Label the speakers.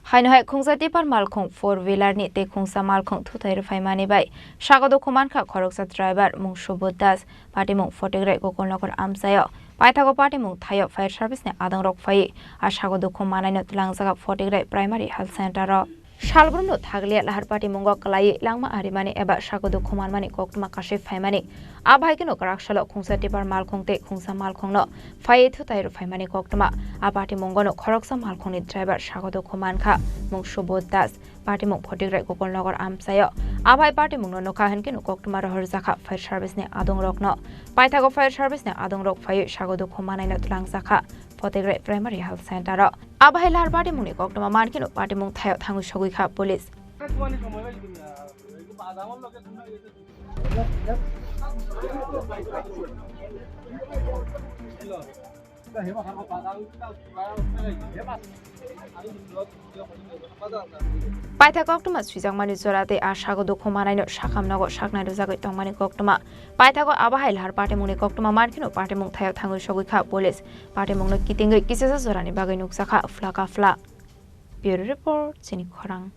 Speaker 1: Haino hai khungsa tipar Malkhung 4-wheeler ni te khungsa Malkhung thuthai rufaimani bai Sago Dukhomankha Khoroksa driver mung Subodh Das Patimungo photograph Dukhomankha amsayo Paithago Patimungo thayo fire service ne adang rok phai a Sago Dukhomankha no tlangjaga photograph primary health center ro Shalbrumno thaglia Lahar Patimungo Kwlaiwi langma arimani eba Sago Dukhomankha koktuma kashif phaimani abai kino karaksalo khungsa tipar Malkhung te khungsa Malkhung no phai thuthai rufaimani koktuma a Patimungo no Khoroksa Malkhung ni driver Sago Dukhomankha mung Subodh Das Patimungo photograph Dukhomankha amsayo abai Patimungo no kahen kino koktuma rohor jakha fire service ne adong rok no Paithago fire service ne adong rok phai Sago Dukhomankha no tlangjakha photograph primary health center ro abai Lahar Patimungo ni koktuma mankino Patimungo thayo thangu sogui kha police Paitha koktuma swijang mani jorate a Sago Dukhomankha no sakam nago saknai rojagoi tongmani koktuma Paithago abahai Lahar Patimungo ni koktuma mankino Patimungo thayo thangu sogui kha police Patimungo no kitingoi kisesa jorani bagai nukjakha flaka fla Bureau report Chini Khorang